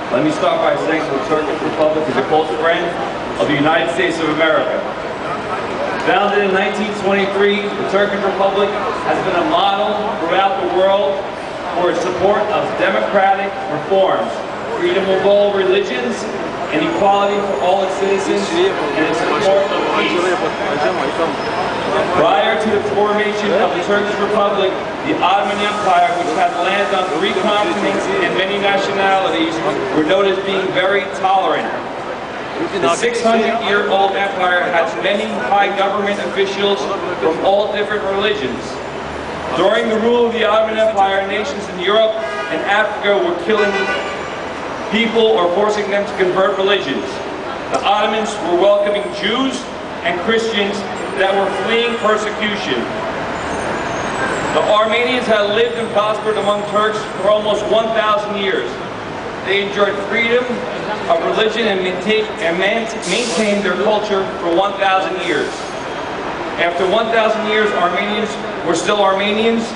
Let me start by saying the Turkish Republic is a close friend of the United States of America. Founded in 1923, the Turkish Republic has been a model throughout the world for its support of democratic reforms, freedom of all religions, and equality for all its citizens, and its support of peace. Prior to the formation of the Turkish Republic, the Ottoman Empire, which had lands on 3 continents and many nationalities, were known as being very tolerant. The 600-year-old empire has many high government officials from all different religions. During the rule of the Ottoman Empire, nations in Europe and Africa were killing people or forcing them to convert religions. The Ottomans were welcoming Jews and Christians that were fleeing persecution. The Armenians had lived and prospered among Turks for almost 1,000 years. They enjoyed freedom of religion and maintained their culture for 1,000 years. After 1,000 years, Armenians were still Armenians,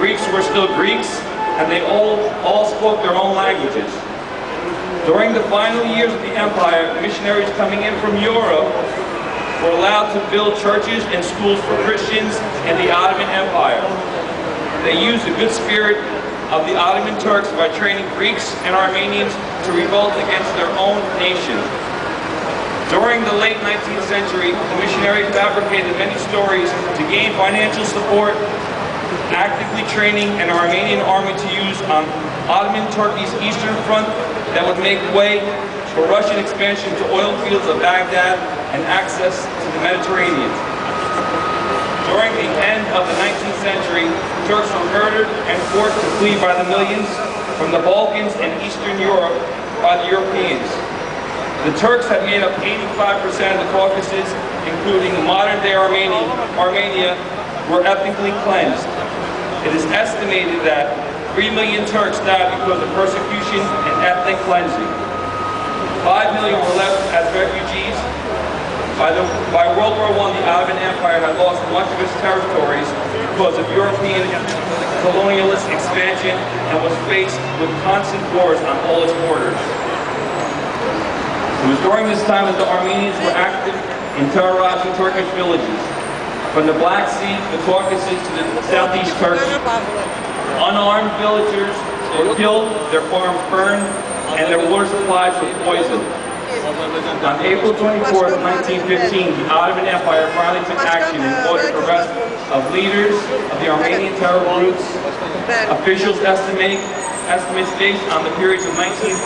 Greeks were still Greeks, and they all spoke their own languages. During the final years of the empire, missionaries coming in from Europe were allowed to build churches and schools for Christians in the Ottoman Empire. They used the good spirit of the Ottoman Turks by training Greeks and Armenians to revolt against their own nation. During the late 19th century, the missionaries fabricated many stories to gain financial support, actively training an Armenian army to use on Ottoman Turkey's eastern front that would make way for Russian expansion to oil fields of Baghdad and access to the Mediterranean. During the end of the 19th century, Turks were murdered and forced to flee by the millions from the Balkans and Eastern Europe by the Europeans. The Turks had made up 85% of the Caucasus, including modern-day Armenia, were ethnically cleansed. It is estimated that 3 million Turks died because of persecution and ethnic cleansing. 5 million were left as refugees. By World War I, the Ottoman Empire had lost much of its territories because of European colonialist expansion and was faced with constant wars on all its borders. It was during this time that the Armenians were active in terrorizing Turkish villages. From the Black Sea, the Caucasus, to the southeast Turkey, unarmed villagers were killed, their farms burned, and their water supplies were poisoned. On April 24, 1915, the Ottoman Empire finally took action and ordered the arrest of leaders of the Armenian terror groups. Officials estimates based on the periods of 1914